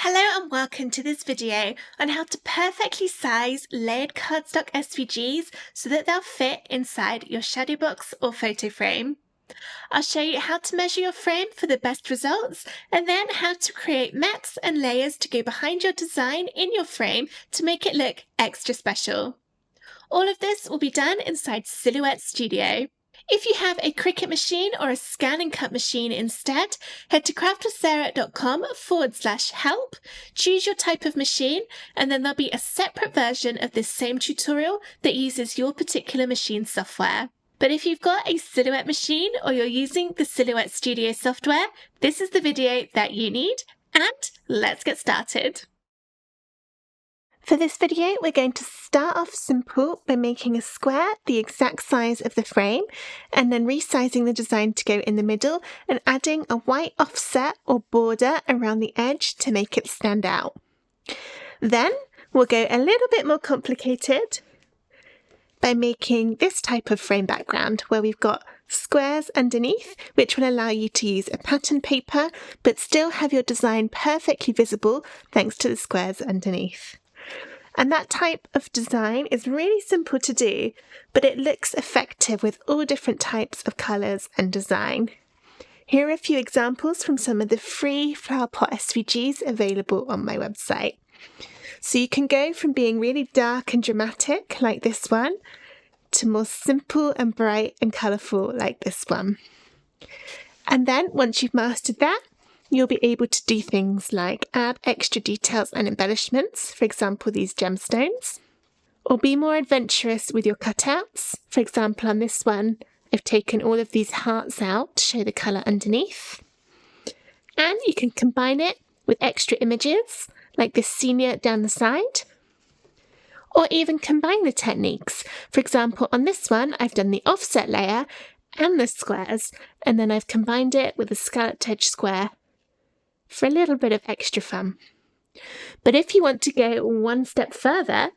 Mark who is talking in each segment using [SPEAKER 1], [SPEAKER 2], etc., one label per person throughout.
[SPEAKER 1] Hello and welcome to this video on how to perfectly size layered cardstock SVGs so that they'll fit inside your shadow box or photo frame. I'll show you how to measure your frame for the best results and then how to create mats and layers to go behind your design in your frame to make it look extra special. All of this will be done inside Silhouette Studio. If you have a Cricut machine or a scan and cut machine instead, head to craftwithsarah.com/help, choose your type of machine, and then there'll be a separate version of this same tutorial that uses your particular machine software. But if you've got a Silhouette machine or you're using the Silhouette Studio software, this is the video that you need, and let's get started. For this video, we're going to start off simple by making a square the exact size of the frame and then resizing the design to go in the middle and adding a white offset or border around the edge to make it stand out. Then we'll go a little bit more complicated by making this type of frame background where we've got squares underneath, which will allow you to use a pattern paper but still have your design perfectly visible thanks to the squares underneath. And that type of design is really simple to do, but it looks effective with all different types of colours and design. Here are a few examples from some of the free flower pot SVGs available on my website. So you can go from being really dark and dramatic like this one to more simple and bright and colourful like this one. And then once you've mastered that, you'll be able to do things like add extra details and embellishments, for example these gemstones, or be more adventurous with your cutouts. For example on this one I've taken all of these hearts out to show the colour underneath. And you can combine it with extra images like this senior down the side, or even combine the techniques. For example on this one I've done the offset layer and the squares, and then I've combined it with a scalloped edge square for a little bit of extra fun. But if you want to go one step further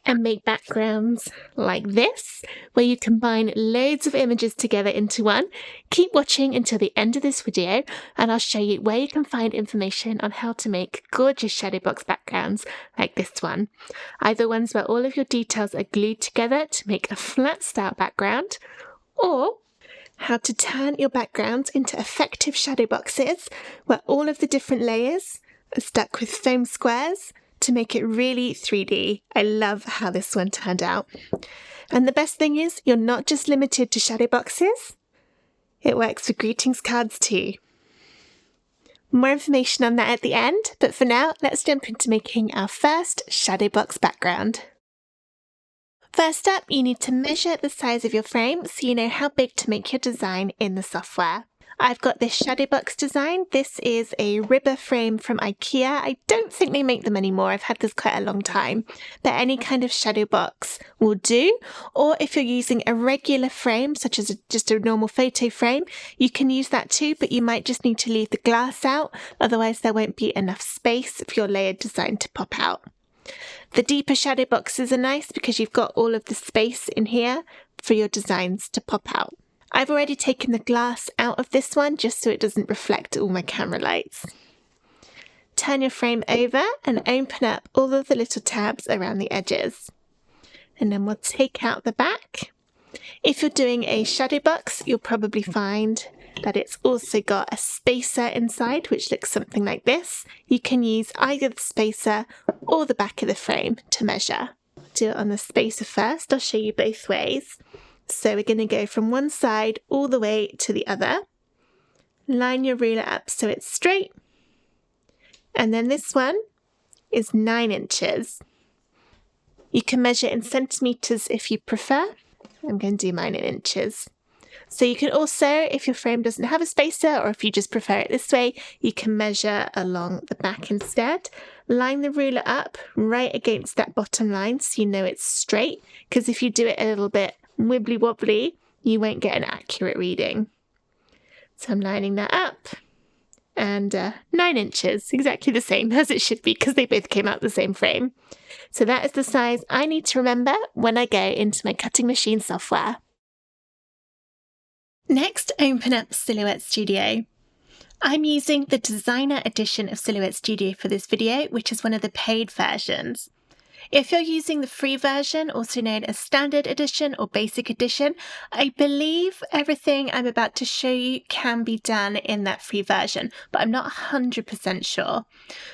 [SPEAKER 1] and make backgrounds like this, where you combine loads of images together into one, keep watching until the end of this video and I'll show you where you can find information on how to make gorgeous shadow box backgrounds like this one. Either ones where all of your details are glued together to make a flat style background, or how to turn your backgrounds into effective shadow boxes where all of the different layers are stuck with foam squares to make it really 3D. I love how this one turned out. And the best thing is you're not just limited to shadow boxes, it works for greetings cards too. More information on that at the end, but for now let's jump into making our first shadow box background. First up, you need to measure the size of your frame so you know how big to make your design in the software. I've got this shadow box design. This is a ribber frame from IKEA. I don't think they make them anymore. I've had this quite a long time. But any kind of shadow box will do. Or if you're using a regular frame, such as just a normal photo frame, you can use that too, but you might just need to leave the glass out. Otherwise, there won't be enough space for your layered design to pop out. The deeper shadow boxes are nice because you've got all of the space in here for your designs to pop out. I've already taken the glass out of this one just so it doesn't reflect all my camera lights. Turn your frame over and open up all of the little tabs around the edges. And then we'll take out the back. If you're doing a shadow box, you'll probably find that it's also got a spacer inside, which looks something like this. You can use either the spacer or the back of the frame to measure. Do it on the spacer first. I'll show you both ways. So we're going to go from one side all the way to the other. Line your ruler up so it's straight. And then this one is 9 inches. You can measure in centimetres if you prefer. I'm going to do mine in inches. So you can also, if your frame doesn't have a spacer or if you just prefer it this way, you can measure along the back instead. Line the ruler up right against that bottom line so you know it's straight, because if you do it a little bit wibbly wobbly, you won't get an accurate reading. So I'm lining that up, and 9 inches, exactly the same as it should be because they both came out the same frame. So that is the size I need to remember when I go into my cutting machine software. Next, open up Silhouette Studio. I'm using the Designer edition of Silhouette Studio for this video, which is one of the paid versions. If you're using the free version, also known as Standard Edition or Basic Edition, I believe everything I'm about to show you can be done in that free version, but I'm not 100% sure.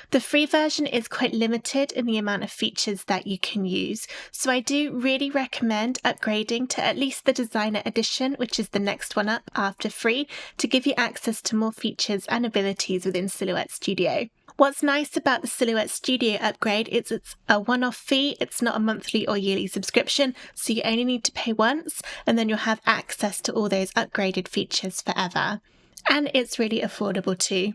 [SPEAKER 1] The free version is quite limited in the amount of features that you can use, so I do really recommend upgrading to at least the Designer Edition, which is the next one up after free, to give you access to more features and abilities within Silhouette Studio. What's nice about the Silhouette Studio upgrade is it's a one-off fee, it's not a monthly or yearly subscription, so you only need to pay once and then you'll have access to all those upgraded features forever. And it's really affordable too.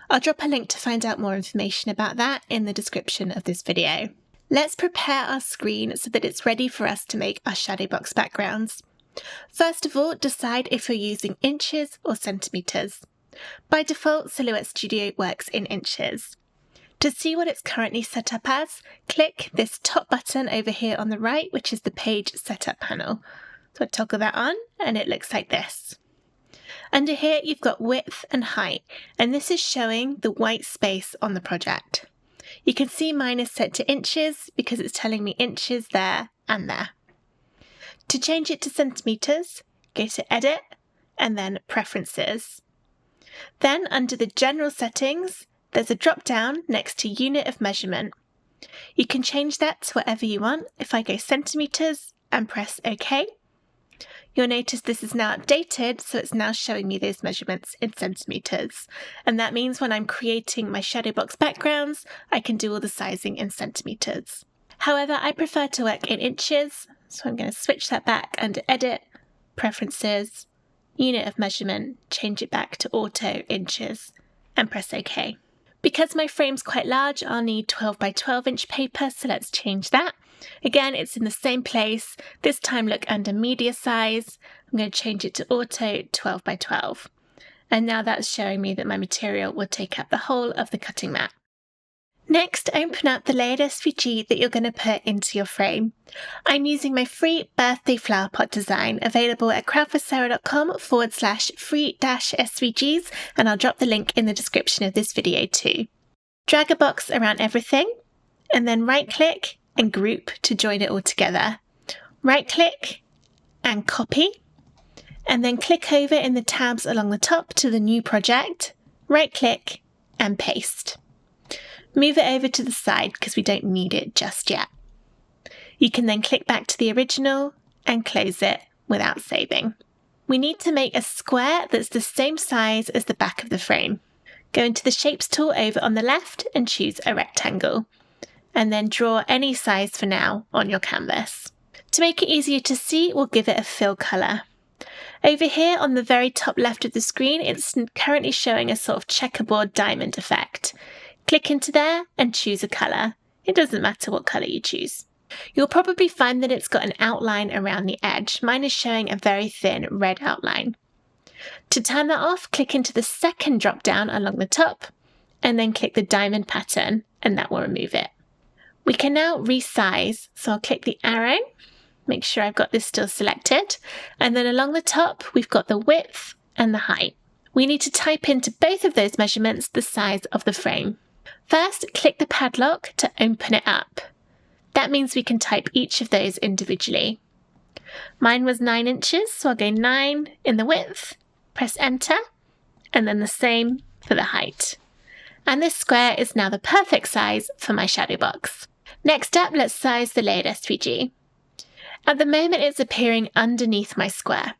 [SPEAKER 1] I'll drop a link to find out more information about that in the description of this video. Let's prepare our screen so that it's ready for us to make our shadow box backgrounds. First of all, decide if you're using inches or centimetres. By default, Silhouette Studio works in inches. To see what it's currently set up as, click this top button over here on the right, which is the page setup panel. So I toggle that on and it looks like this. Under here, you've got width and height, and this is showing the white space on the project. You can see mine is set to inches because it's telling me inches there and there. To change it to centimetres, go to Edit and then Preferences. Then under the General Settings, there's a drop-down next to Unit of Measurement. You can change that to whatever you want. If I go centimetres and press OK, you'll notice this is now updated, so it's now showing me those measurements in centimetres. And that means when I'm creating my shadow box backgrounds, I can do all the sizing in centimetres. However, I prefer to work in inches, so I'm going to switch that back under Edit, Preferences, Unit of Measurement, change it back to Auto Inches, and press OK. Because my frame's quite large, I'll need 12 by 12 inch paper, so let's change that. Again, it's in the same place. This time look under Media Size. I'm going to change it to Auto 12 by 12. And now that's showing me that my material will take up the whole of the cutting mat. Next, open up the layered SVG that you're going to put into your frame. I'm using my free birthday flower pot design available at craftvwithsarah.com/free-SVGs, and I'll drop the link in the description of this video too. Drag a box around everything and then right click and group to join it all together. Right click and copy, and then click over in the tabs along the top to the new project, right click and paste. Move it over to the side because we don't need it just yet. You can then click back to the original and close it without saving. We need to make a square that's the same size as the back of the frame. Go into the Shapes tool over on the left and choose a rectangle, and then draw any size for now on your canvas. To make it easier to see, we'll give it a fill colour. Over here on the very top left of the screen, it's currently showing a sort of checkerboard diamond effect. Click into there and choose a colour. It doesn't matter what colour you choose. You'll probably find that it's got an outline around the edge. Mine is showing a very thin red outline. To turn that off, click into the second drop down along the top and then click the diamond pattern, and that will remove it. We can now resize, so I'll click the arrow, make sure I've got this still selected, and then along the top we've got the width and the height. We need to type into both of those measurements the size of the frame. First, click the padlock to open it up. That means we can type each of those individually. Mine was 9 inches, so I'll go 9 in the width, press enter, and then the same for the height. And this square is now the perfect size for my shadow box. Next up, let's size the layered SVG. At the moment, it's appearing underneath my square.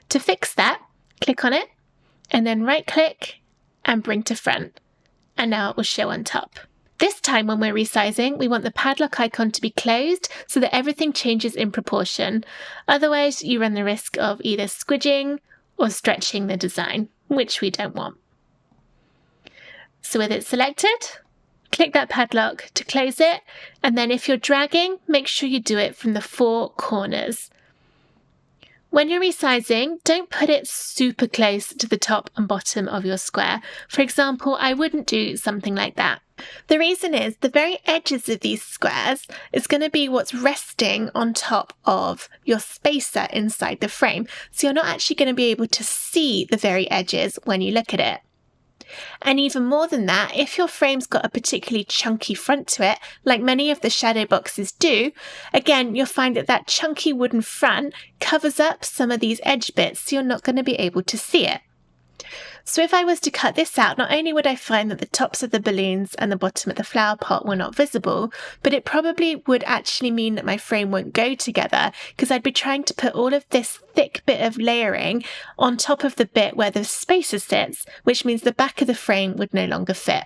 [SPEAKER 1] To fix that, click on it, and then right click and bring to front. And now it will show on top. This time when we're resizing, we want the padlock icon to be closed so that everything changes in proportion. Otherwise, you run the risk of either squidging or stretching the design, which we don't want. So with it selected, click that padlock to close it, and then if you're dragging, make sure you do it from the 4 corners. When you're resizing, don't put it super close to the top and bottom of your square. For example, I wouldn't do something like that. The reason is the very edges of these squares is going to be what's resting on top of your spacer inside the frame. So you're not actually going to be able to see the very edges when you look at it. And even more than that, if your frame's got a particularly chunky front to it, like many of the shadow boxes do, again, you'll find that that chunky wooden front covers up some of these edge bits, so you're not going to be able to see it. So if I was to cut this out, not only would I find that the tops of the balloons and the bottom of the flower pot were not visible, but it probably would actually mean that my frame won't go together, because I'd be trying to put all of this thick bit of layering on top of the bit where the spacer sits, which means the back of the frame would no longer fit.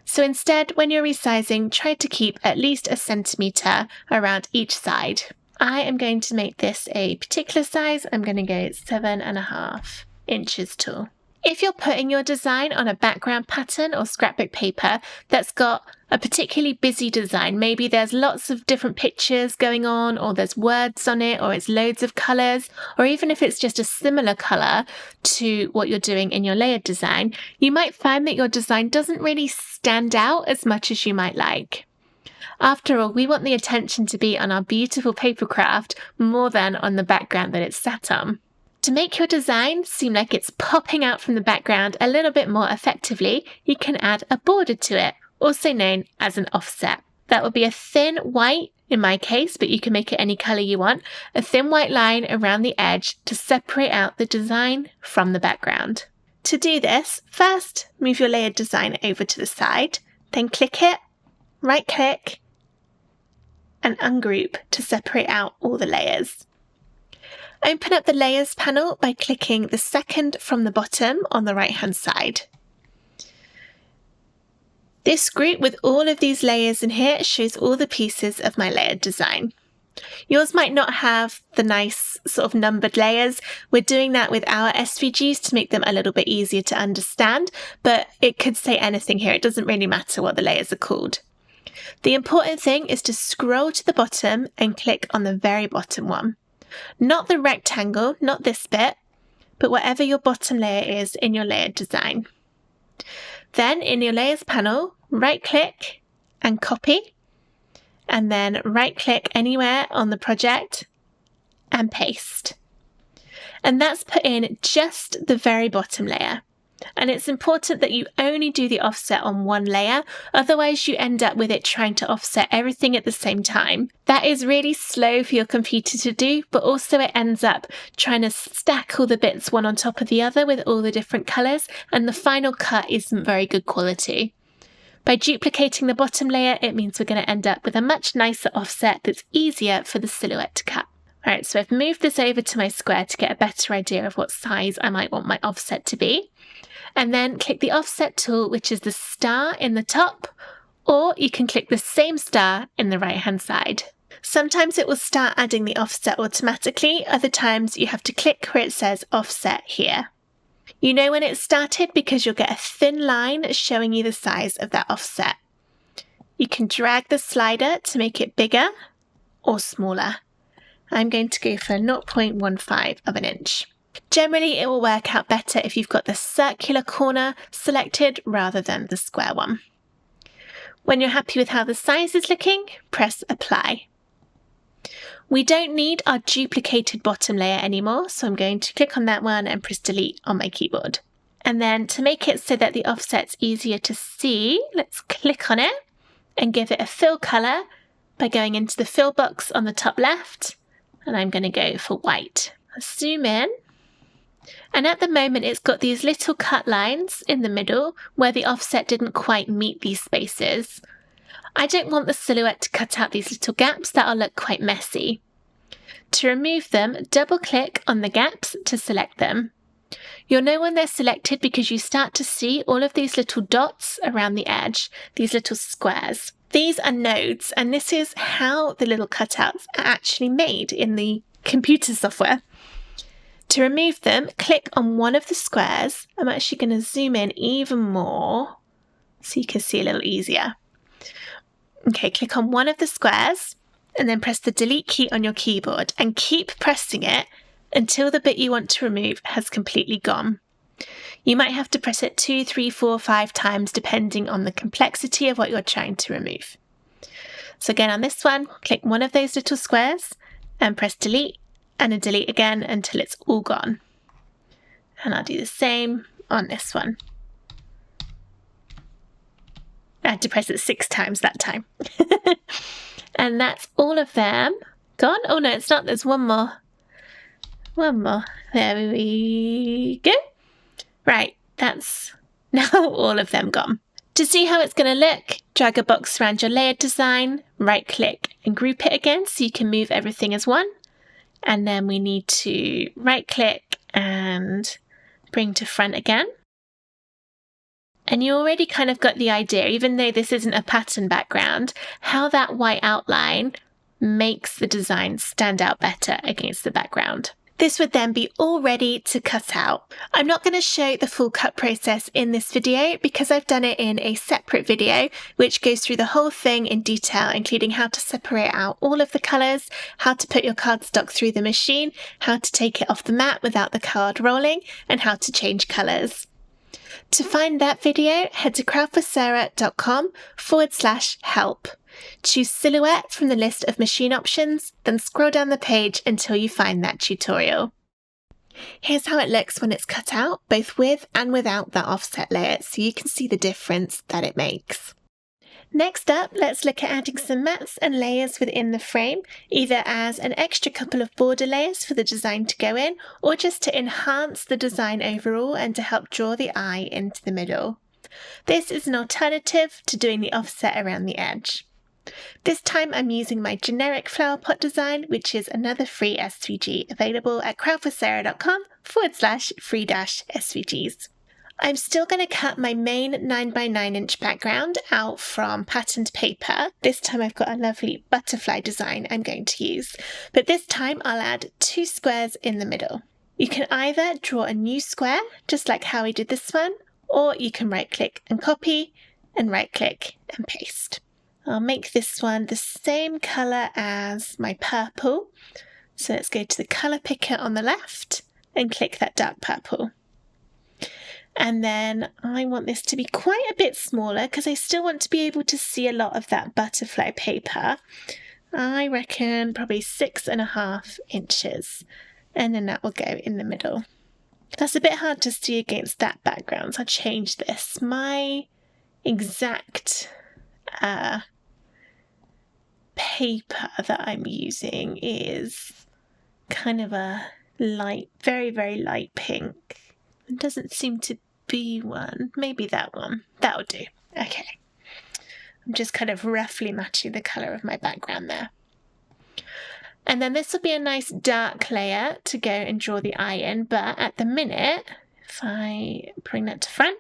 [SPEAKER 1] So instead, when you're resizing, try to keep at least 1 centimetre around each side. I am going to make this a particular size. I'm going to go 7.5 inches tall. If you're putting your design on a background pattern or scrapbook paper that's got a particularly busy design, maybe there's lots of different pictures going on, or there's words on it, or it's loads of colours, or even if it's just a similar colour to what you're doing in your layered design, you might find that your design doesn't really stand out as much as you might like. After all, we want the attention to be on our beautiful papercraft more than on the background that it's sat on. To make your design seem like it's popping out from the background a little bit more effectively, you can add a border to it, also known as an offset. That would be a thin white, in my case, but you can make it any colour you want, a thin white line around the edge to separate out the design from the background. To do this, first move your layered design over to the side, then click it, right click, and ungroup to separate out all the layers. Open up the Layers panel by clicking the second from the bottom on the right-hand side. This group with all of these layers in here shows all the pieces of my layered design. Yours might not have the nice sort of numbered layers. We're doing that with our SVGs to make them a little bit easier to understand, but it could say anything here. It doesn't really matter what the layers are called. The important thing is to scroll to the bottom and click on the very bottom one. Not the rectangle, not this bit, but whatever your bottom layer is in your layered design. Then in your Layers panel, right click and copy, and then right click anywhere on the project and paste. And that's put in just the very bottom layer. And it's important that you only do the offset on one layer, otherwise you end up with it trying to offset everything at the same time. That is really slow for your computer to do, but also it ends up trying to stack all the bits one on top of the other with all the different colours, and the final cut isn't very good quality. By duplicating the bottom layer, it means we're going to end up with a much nicer offset that's easier for the silhouette to cut. Alright, so I've moved this over to my square to get a better idea of what size I might want my offset to be. And then click the offset tool, which is the star in the top, or you can click the same star in the right hand side. Sometimes it will start adding the offset automatically, other times you have to click where it says offset here. You know when it's started because you'll get a thin line showing you the size of that offset. You can drag the slider to make it bigger or smaller. I'm going to go for 0.15 of an inch. Generally, it will work out better if you've got the circular corner selected rather than the square one. When you're happy with how the size is looking, press apply. We don't need our duplicated bottom layer anymore, so I'm going to click on that one and press delete on my keyboard. And then to make it so that the offset's easier to see, let's click on it and give it a fill colour by going into the fill box on the top left, and I'm going to go for white. I'll zoom in. And at the moment it's got these little cut lines in the middle where the offset didn't quite meet these spaces. I don't want the silhouette to cut out these little gaps, that'll look quite messy. To remove them, double click on the gaps to select them. You'll know when they're selected because you start to see all of these little dots around the edge, these little squares. These are nodes, and this is how the little cutouts are actually made in the computer software. To remove them, click on one of the squares. I'm actually going to zoom in even more so you can see a little easier. Okay, click on one of the squares and then press the delete key on your keyboard and keep pressing it until the bit you want to remove has completely gone. You might have to press it 2, 3, 4, 5 times depending on the complexity of what you're trying to remove. So again on this one, click one of those little squares and press delete, and then delete again until it's all gone. And I'll do the same on this one. I had to press it 6 times that time. And that's all of them gone. Oh no, it's not. There's one more. One more. There we go. Right, that's now all of them gone. To see how it's going to look, drag a box around your layered design, right click and group it again so you can move everything as one. And then we need to right click and bring to front again. And you already kind of got the idea, even though this isn't a pattern background, how that white outline makes the design stand out better against the background. This would then be all ready to cut out. I'm not going to show the full cut process in this video because I've done it in a separate video which goes through the whole thing in detail, including how to separate out all of the colours, how to put your cardstock through the machine, how to take it off the mat without the card rolling, and how to change colours. To find that video, head to craftwithsarah.com/help. Choose Silhouette from the list of machine options, then scroll down the page until you find that tutorial. Here's how it looks when it's cut out, both with and without that offset layer, so you can see the difference that it makes. Next up, let's look at adding some mats and layers within the frame, either as an extra couple of border layers for the design to go in, or just to enhance the design overall and to help draw the eye into the middle. This is an alternative to doing the offset around the edge. This time I'm using my generic flower pot design, which is another free SVG available at craftwithsarah.com/free-SVGs. I'm still going to cut my main 9x9 inch background out from patterned paper. This time I've got a lovely butterfly design I'm going to use, but this time I'll add 2 squares in the middle. You can either draw a new square, just like how we did this one, or you can right click and copy and right click and paste. I'll make this one the same colour as my purple. So let's go to the colour picker on the left and click that dark purple. And then I want this to be quite a bit smaller because I still want to be able to see a lot of that butterfly paper. I reckon probably 6.5 inches. And then that will go in the middle. That's a bit hard to see against that background, so I'll change this. My exact paper that I'm using is kind of a light, very, very light pink. It doesn't seem to be one. Maybe that one. That'll do. Okay. I'm just kind of roughly matching the colour of my background there. And then this will be a nice dark layer to go and draw the eye in, but at the minute, if I bring that to front,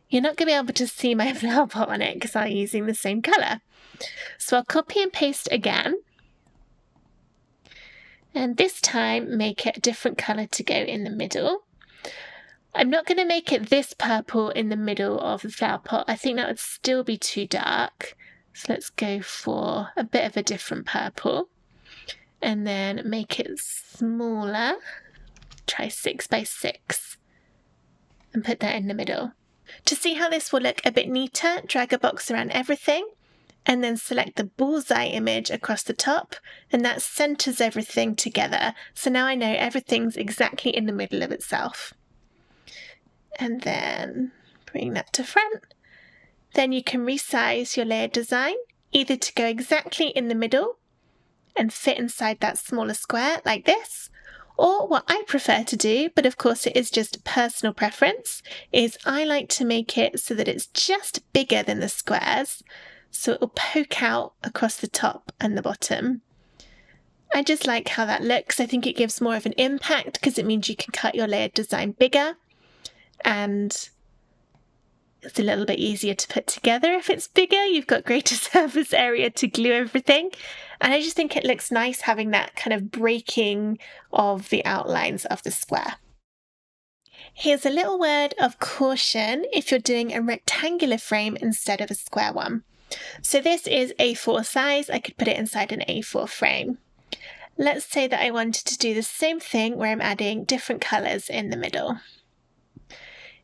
[SPEAKER 1] you're not going to be able to see my flower pot on it because I'm using the same colour. So I'll copy and paste again. And this time make it a different colour to go in the middle. I'm not going to make it this purple in the middle of the flower pot. I think that would still be too dark. So let's go for a bit of a different purple. And then make it smaller. Try 6x6. And put that in the middle. To see how this will look a bit neater, drag a box around everything. And then select the bullseye image across the top. And that centers everything together. So now I know everything's exactly in the middle of itself. And then bring that to front. Then you can resize your layered design, either to go exactly in the middle and fit inside that smaller square like this, or what I prefer to do, but of course it is just personal preference, is I like to make it so that it's just bigger than the squares, so it will poke out across the top and the bottom. I just like how that looks. I think it gives more of an impact because it means you can cut your layered design bigger. And it's a little bit easier to put together if it's bigger. You've got greater surface area to glue everything. And I just think it looks nice having that kind of breaking of the outlines of the square. Here's a little word of caution if you're doing a rectangular frame instead of a square one. So this is A4 size. I could put it inside an A4 frame. Let's say that I wanted to do the same thing where I'm adding different colours in the middle.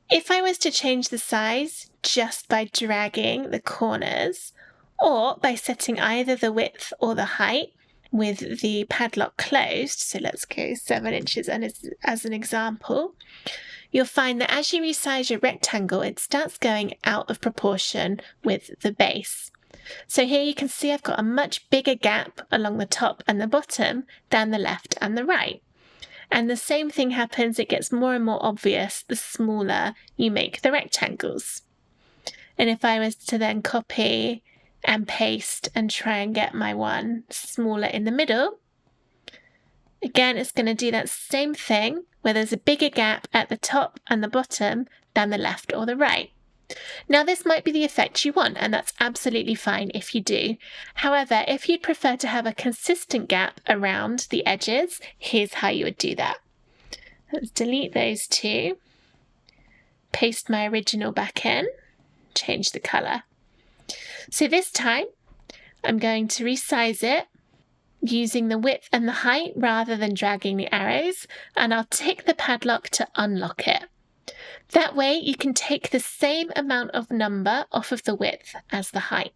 [SPEAKER 1] If I was to change the size just by dragging the corners or by setting either the width or the height with the padlock closed, so let's go 7 inches and as an example, you'll find that as you resize your rectangle, it starts going out of proportion with the base. So here you can see I've got a much bigger gap along the top and the bottom than the left and the right. And the same thing happens, it gets more and more obvious the smaller you make the rectangles. And if I was to then copy and paste and try and get my one smaller in the middle, again, it's going to do that same thing where there's a bigger gap at the top and the bottom than the left or the right. Now, this might be the effect you want, and that's absolutely fine if you do. However, if you'd prefer to have a consistent gap around the edges, here's how you would do that. Let's delete those two, paste my original back in, change the colour. So this time, I'm going to resize it using the width and the height rather than dragging the arrows, and I'll tick the padlock to unlock it. That way you can take the same amount of number off of the width as the height.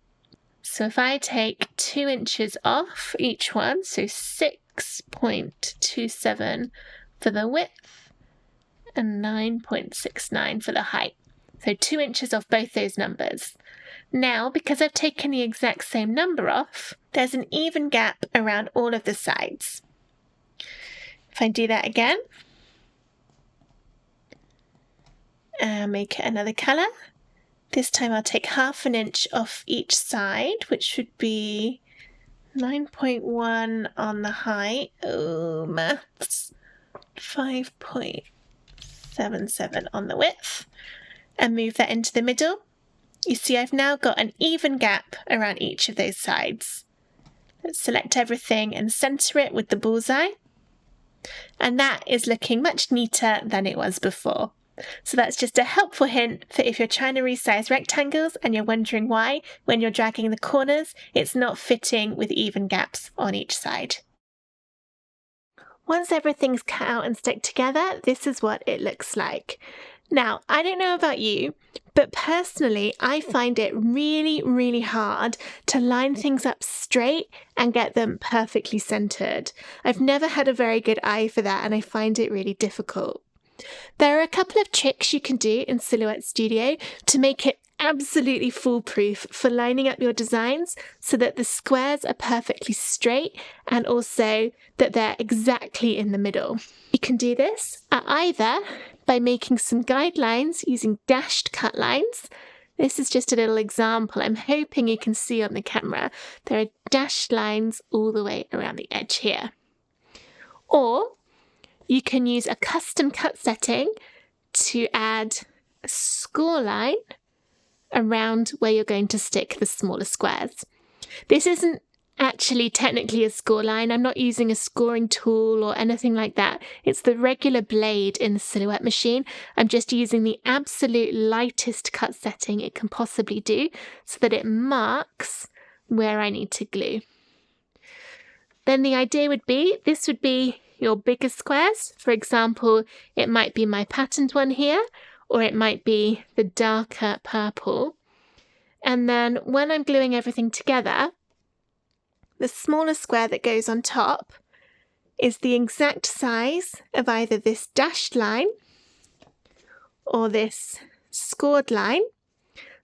[SPEAKER 1] So if I take 2 inches off each one, so 6.27 for the width and 9.69 for the height. So 2 inches off both those numbers. Now, because I've taken the exact same number off, there's an even gap around all of the sides. If I do that again, make it another colour. This time I'll take 1/2 inch off each side, which would be 9.1 on the height. Oh, maths. 5.77 on the width. And move that into the middle. You see I've now got an even gap around each of those sides. Let's select everything and centre it with the bullseye. And that is looking much neater than it was before. So that's just a helpful hint for if you're trying to resize rectangles and you're wondering why, when you're dragging the corners, it's not fitting with even gaps on each side. Once everything's cut out and stuck together, this is what it looks like. Now, I don't know about you, but personally, I find it really, really hard to line things up straight and get them perfectly centered. I've never had a very good eye for that, and I find it really difficult. There are a couple of tricks you can do in Silhouette Studio to make it absolutely foolproof for lining up your designs so that the squares are perfectly straight and also that they're exactly in the middle. You can do this either by making some guidelines using dashed cut lines. This is just a little example I'm hoping you can see on the camera. There are dashed lines all the way around the edge here. Or you can use a custom cut setting to add a score line around where you're going to stick the smaller squares. This isn't actually technically a score line. I'm not using a scoring tool or anything like that. It's the regular blade in the Silhouette machine. I'm just using the absolute lightest cut setting it can possibly do so that it marks where I need to glue. Then the idea would be, this would be your bigger squares. For example, it might be my patterned one here, or it might be the darker purple. And then when I'm gluing everything together, the smaller square that goes on top is the exact size of either this dashed line or this scored line.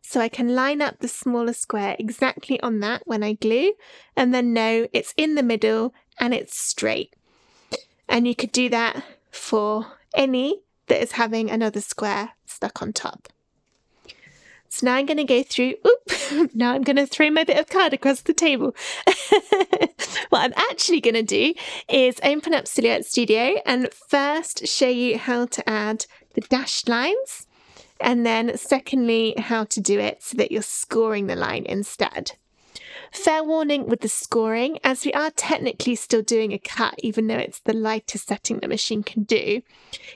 [SPEAKER 1] So I can line up the smaller square exactly on that when I glue, and then know it's in the middle and it's straight. And you could do that for any that is having another square stuck on top. So now I'm going to go through, now I'm going to throw my bit of card across the table. What I'm actually going to do is open up Silhouette Studio and first show you how to add the dashed lines, and then secondly, how to do it so that you're scoring the line instead. Fair warning with the scoring, as we are technically still doing a cut, even though it's the lightest setting the machine can do.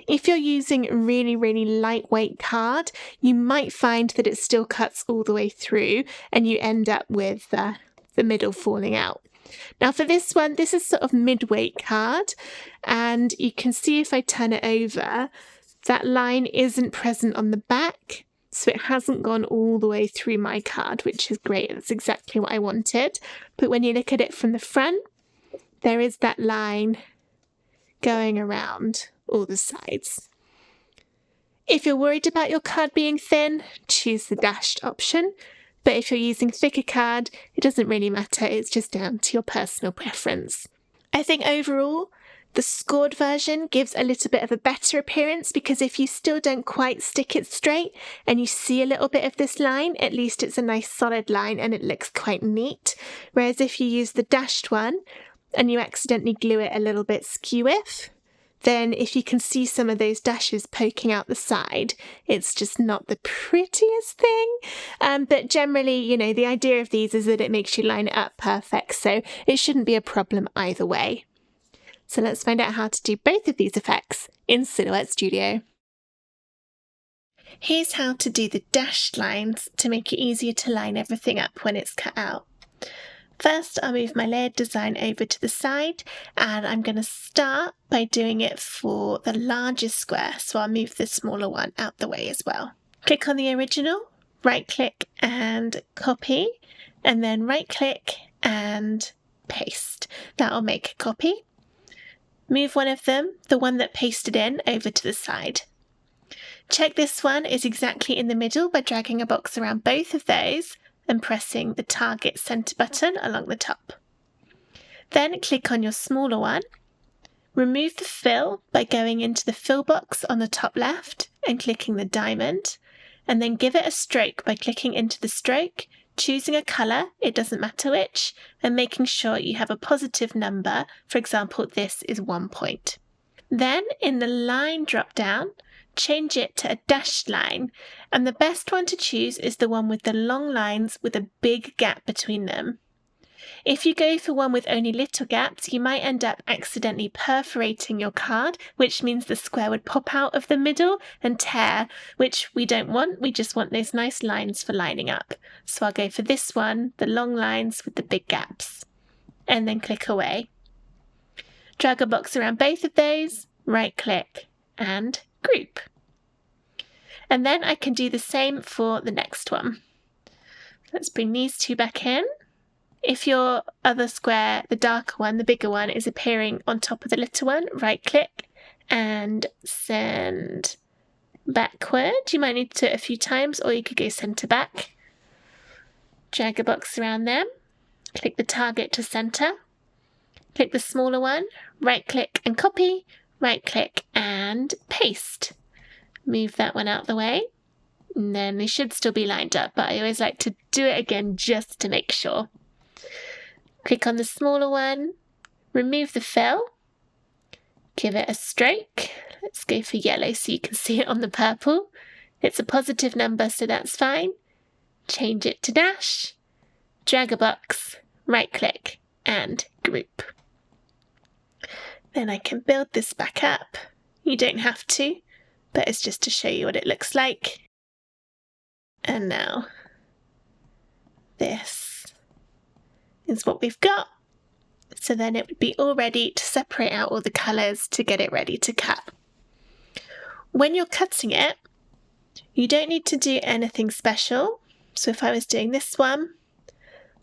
[SPEAKER 1] If you're using really, really lightweight card, you might find that it still cuts all the way through and you end up with the middle falling out. Now for this one, this is sort of mid-weight card, and you can see if I turn it over, that line isn't present on the back. So it hasn't gone all the way through my card, which is great. That's exactly what I wanted. But when you look at it from the front, there is that line going around all the sides. If you're worried about your card being thin, choose the dashed option. But if you're using thicker card, it doesn't really matter, it's just down to your personal preference. I think overall, the scored version gives a little bit of a better appearance because if you still don't quite stick it straight and you see a little bit of this line, at least it's a nice solid line and it looks quite neat. Whereas if you use the dashed one and you accidentally glue it a little bit skew-if, then if you can see some of those dashes poking out the side, it's just not the prettiest thing. But generally, the idea of these is that it makes you line it up perfect, so it shouldn't be a problem either way. So let's find out how to do both of these effects in Silhouette Studio. Here's how to do the dashed lines to make it easier to line everything up when it's cut out. First, I'll move my layered design over to the side, and I'm going to start by doing it for the largest square, so I'll move the smaller one out the way as well. Click on the original, right-click and copy, and then right-click and paste. That'll make a copy. Move one of them, the one that pasted in, over to the side. Check this one is exactly in the middle by dragging a box around both of those and pressing the target center button along the top. Then click on your smaller one. Remove the fill by going into the fill box on the top left and clicking the diamond, and then give it a stroke by clicking into the stroke, choosing a colour, it doesn't matter which, and making sure you have a positive number. For example, this is 1 point. Then in the line drop down, change it to a dashed line, and the best one to choose is the one with the long lines with a big gap between them. If you go for one with only little gaps, you might end up accidentally perforating your card, which means the square would pop out of the middle and tear, which we don't want. We just want those nice lines for lining up. So I'll go for this one, the long lines with the big gaps, and then click away. Drag a box around both of those, right-click and group. And then I can do the same for the next one. Let's bring these two back in. If your other square, the darker one, the bigger one, is appearing on top of the little one, right-click and send backward. You might need to do it a few times, or you could go centre back. Drag a box around them. Click the target to centre. Click the smaller one, right-click and copy, right-click and paste. Move that one out the way. And then they should still be lined up, but I always like to do it again just to make sure. Click on the smaller one, remove the fill, give it a stroke. Let's go for yellow so you can see it on the purple. It's a positive number, so that's fine. Change it to dash, drag a box, right-click and group. Then I can build this back up. You don't have to, but it's just to show you what it looks like. And now this is what we've got. So then it would be all ready to separate out all the colours to get it ready to cut. When you're cutting it, you don't need to do anything special. So if I was doing this one,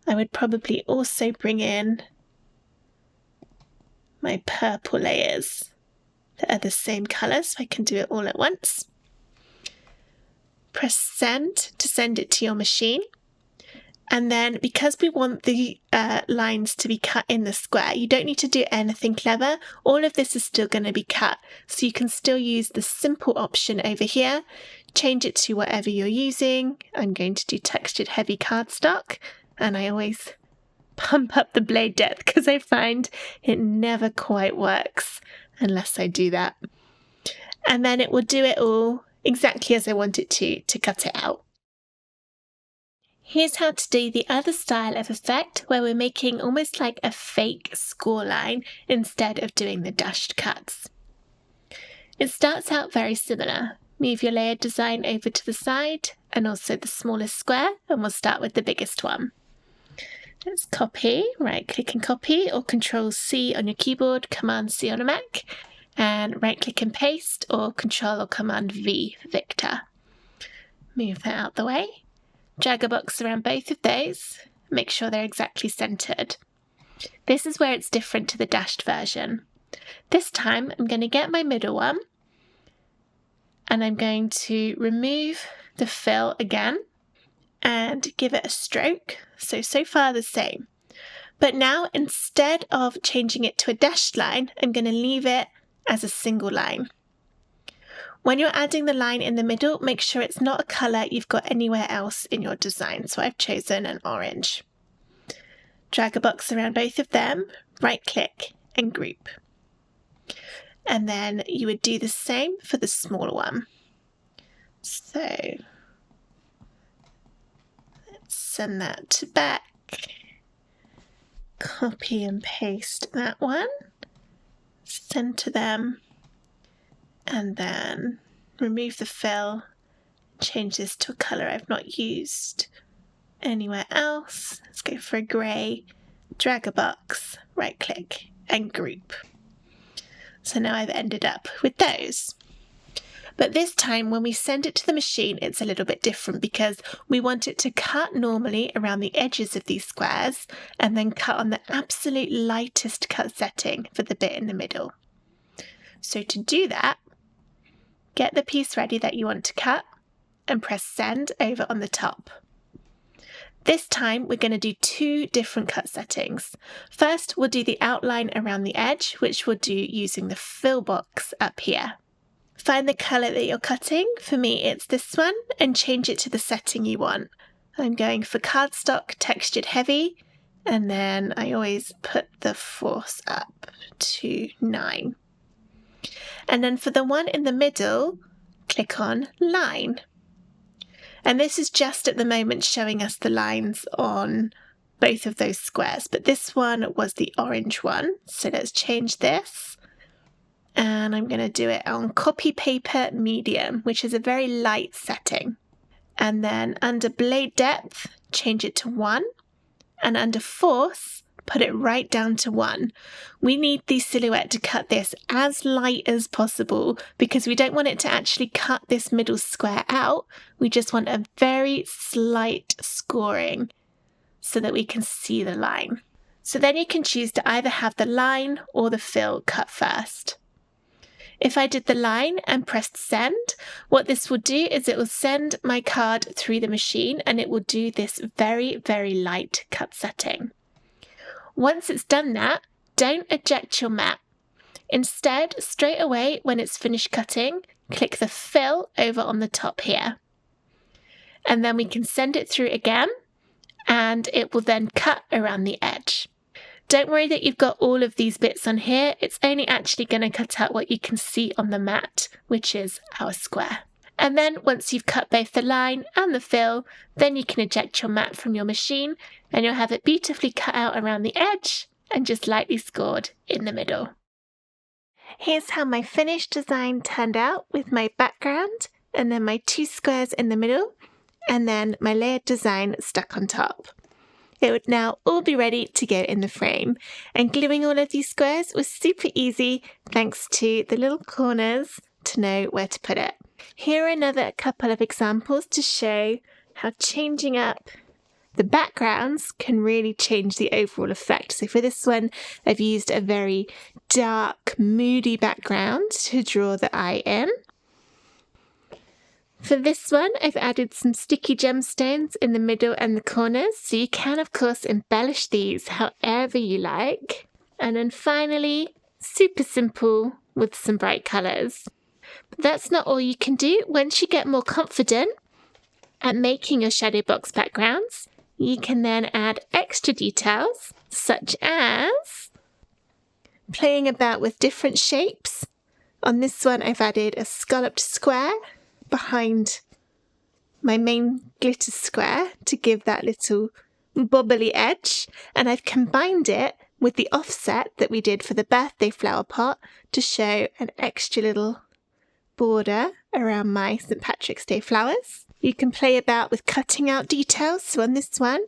[SPEAKER 1] I would probably also bring in my purple layers that are the same colour, so I can do it all at once. Press send to send it to your machine. And then because we want the lines to be cut in the square, you don't need to do anything clever. All of this is still going to be cut. So you can still use the simple option over here. Change it to whatever you're using. I'm going to do textured heavy cardstock. And I always pump up the blade depth because I find it never quite works unless I do that. And then it will do it all exactly as I want it to cut it out. Here's how to do the other style of effect where we're making almost like a fake score line instead of doing the dashed cuts. It starts out very similar. Move your layered design over to the side and also the smallest square, and we'll start with the biggest one. Let's copy, right-click and copy, or Control-C on your keyboard, Command-C on a Mac, and right-click and paste, or Control or Command-V for Victor. Move that out the way. Drag a box around both of those, make sure they're exactly centered. This is where it's different to the dashed version. This time I'm going to get my middle one and I'm going to remove the fill again and give it a stroke. So far the same. But now instead of changing it to a dashed line, I'm going to leave it as a single line. When you're adding the line in the middle, make sure it's not a colour you've got anywhere else in your design. So I've chosen an orange. Drag a box around both of them, right click and group. And then you would do the same for the smaller one. So let's send that to back. Copy and paste that one. Center them. And then remove the fill, change this to a colour I've not used anywhere else. Let's go for a grey, drag a box, right click and group. So now I've ended up with those. But this time when we send it to the machine, it's a little bit different because we want it to cut normally around the edges of these squares and then cut on the absolute lightest cut setting for the bit in the middle. So to do that, get the piece ready that you want to cut and press send over on the top. This time we're going to do 2 different cut settings. First we'll do the outline around the edge, which we'll do using the fill box up here. Find the colour that you're cutting, for me it's this one, and change it to the setting you want. I'm going for cardstock textured heavy, and then I always put the force up to 9. And then for the one in the middle, click on line. And this is just at the moment showing us the lines on both of those squares, but this one was the orange one. So let's change this. And I'm going to do it on copy paper medium, which is a very light setting. And then under blade depth, change it to 1. And under force, put it right down to 1. We need the silhouette to cut this as light as possible because we don't want it to actually cut this middle square out. We just want a very slight scoring so that we can see the line. So then you can choose to either have the line or the fill cut first. If I did the line and pressed send, what this will do is it will send my card through the machine and it will do this very, very light cut setting. Once it's done that, don't eject your mat. Instead, straight away when it's finished cutting, click the fill over on the top here. And then we can send it through again and it will then cut around the edge. Don't worry that you've got all of these bits on here. It's only actually going to cut out what you can see on the mat, which is our square. And then once you've cut both the line and the fill, then you can eject your mat from your machine and you'll have it beautifully cut out around the edge and just lightly scored in the middle. Here's how my finished design turned out with my background and then my 2 squares in the middle and then my layered design stuck on top. It would now all be ready to go in the frame, and gluing all of these squares was super easy thanks to the little corners to know where to put it. Here are another couple of examples to show how changing up the backgrounds can really change the overall effect. So for this one, I've used a very dark, moody background to draw the eye in. For this one, I've added some sticky gemstones in the middle and the corners, so you can of course embellish these however you like. And then finally, super simple with some bright colours. But that's not all you can do. Once you get more confident at making your shadow box backgrounds, you can then add extra details, such as playing about with different shapes. On this one, I've added a scalloped square behind my main glitter square to give that little bobbly edge, and I've combined it with the offset that we did for the birthday flower pot to show an extra little border around my St. Patrick's Day flowers. You can play about with cutting out details, so on this one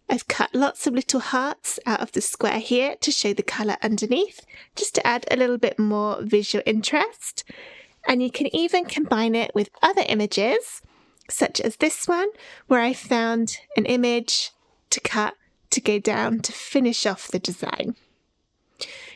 [SPEAKER 1] I've cut lots of little hearts out of the square here to show the colour underneath, just to add a little bit more visual interest. And you can even combine it with other images, such as this one, where I found an image to cut to go down to finish off the design.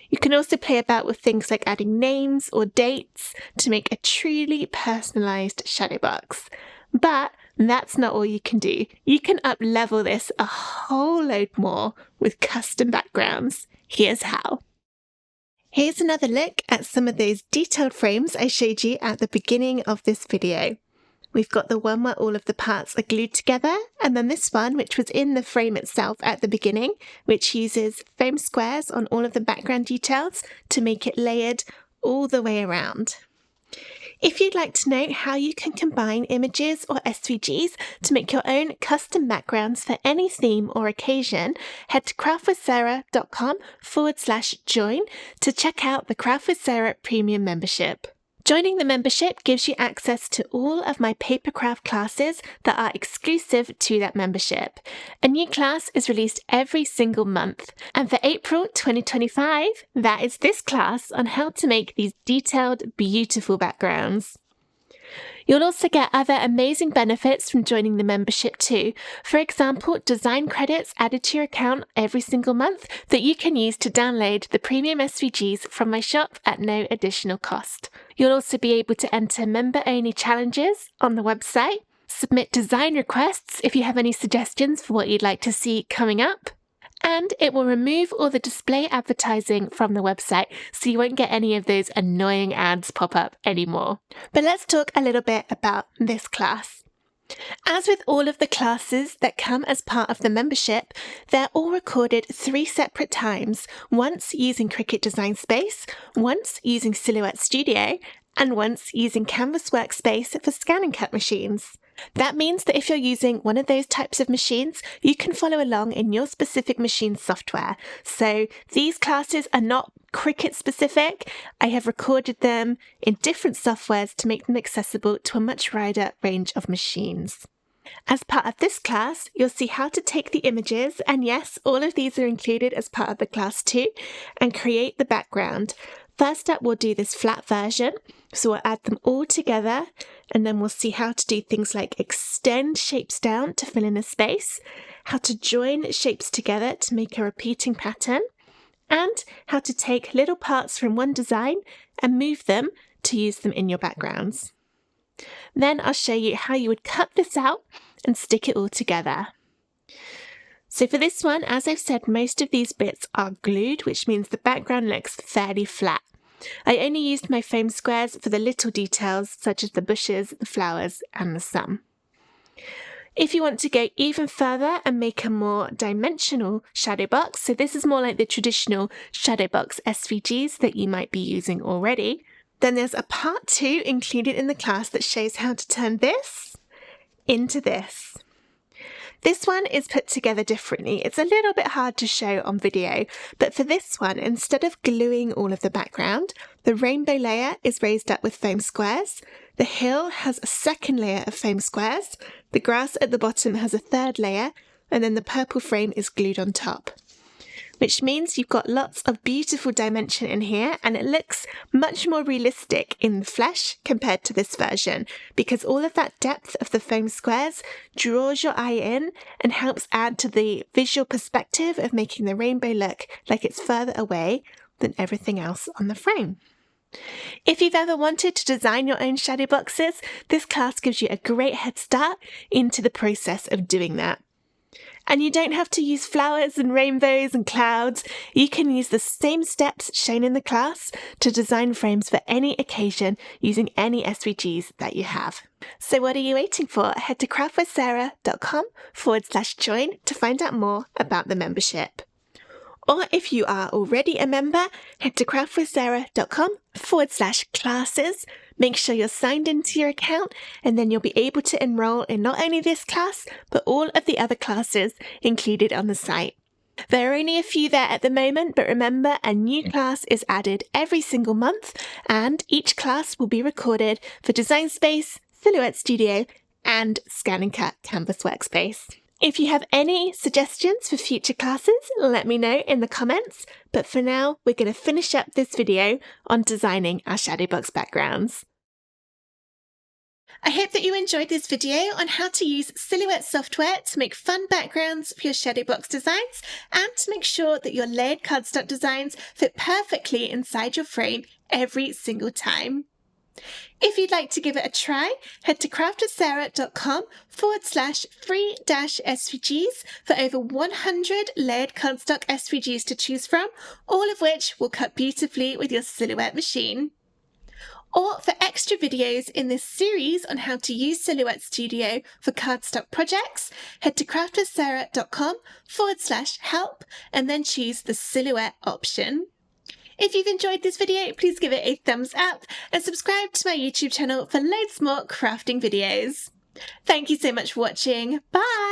[SPEAKER 1] You can also play about with things like adding names or dates to make a truly personalized shadow box. But that's not all you can do. You can up-level this a whole load more with custom backgrounds. Here's how. Here's another look at some of those detailed frames I showed you at the beginning of this video. We've got the one where all of the parts are glued together, and then this one, which was in the frame itself at the beginning, which uses foam squares on all of the background details to make it layered all the way around. If you'd like to know how you can combine images or SVGs to make your own custom backgrounds for any theme or occasion, head to craftwithsarah.com/join to check out the Craft with Sarah Premium membership. Joining the membership gives you access to all of my papercraft classes that are exclusive to that membership. A new class is released every single month, and for April 2025, that is this class on how to make these detailed, beautiful backgrounds. You'll also get other amazing benefits from joining the membership too. For example, design credits added to your account every single month that you can use to download the premium SVGs from my shop at no additional cost. You'll also be able to enter member-only challenges on the website, submit design requests if you have any suggestions for what you'd like to see coming up, and it will remove all the display advertising from the website, so you won't get any of those annoying ads pop up anymore. But let's talk a little bit about this class. As with all of the classes that come as part of the membership, they're all recorded 3 separate times, once using Cricut Design Space, once using Silhouette Studio, and once using Canvas Workspace for scan and cut machines. That means that if you're using one of those types of machines, you can follow along in your specific machine's software. So these classes are not Cricut specific. I have recorded them in different softwares to make them accessible to a much wider range of machines. As part of this class, you'll see how to take the images, and yes, all of these are included as part of the class too, and create the background. First up, we'll do this flat version, so we'll add them all together, and then we'll see how to do things like extend shapes down to fill in a space, how to join shapes together to make a repeating pattern, and how to take little parts from one design and move them to use them in your backgrounds. Then I'll show you how you would cut this out and stick it all together. So for this one, as I've said, most of these bits are glued, which means the background looks fairly flat. I only used my foam squares for the little details, such as the bushes, the flowers, and the sun. If you want to go even further and make a more dimensional shadow box, so this is more like the traditional shadow box SVGs that you might be using already, then there's a part 2 included in the class that shows how to turn this into this. This one is put together differently. It's a little bit hard to show on video, but for this one, instead of gluing all of the background, the rainbow layer is raised up with foam squares, the hill has a second layer of foam squares, the grass at the bottom has a third layer, and then the purple frame is glued on top. Which means you've got lots of beautiful dimension in here, and it looks much more realistic in the flesh compared to this version, because all of that depth of the foam squares draws your eye in and helps add to the visual perspective of making the rainbow look like it's further away than everything else on the frame. If you've ever wanted to design your own shadow boxes, this class gives you a great head start into the process of doing that. And you don't have to use flowers and rainbows and clouds. You can use the same steps shown in the class to design frames for any occasion using any SVGs that you have. So what are you waiting for? Head to craftwithsarah.com/join to find out more about the membership. Or if you are already a member, head to craftwithsarah.com/classes. Make sure you're signed into your account, and then you'll be able to enroll in not only this class, but all of the other classes included on the site. There are only a few there at the moment, but remember, a new class is added every single month, and each class will be recorded for Design Space, Silhouette Studio, and Scan and Cut Canvas Workspace. If you have any suggestions for future classes, let me know in the comments. But for now, we're going to finish up this video on designing our shadow box backgrounds. I hope that you enjoyed this video on how to use Silhouette software to make fun backgrounds for your shadow box designs and to make sure that your layered cardstock designs fit perfectly inside your frame every single time. If you'd like to give it a try, head to craftvithsarah.com/free-SVGs for over 100 layered cardstock SVGs to choose from, all of which will cut beautifully with your Silhouette machine. Or for extra videos in this series on how to use Silhouette Studio for cardstock projects, head to craftvithsarah.com/help and then choose the Silhouette option. If you've enjoyed this video, please give it a thumbs up and subscribe to my YouTube channel for loads more crafting videos. Thank you so much for watching. Bye!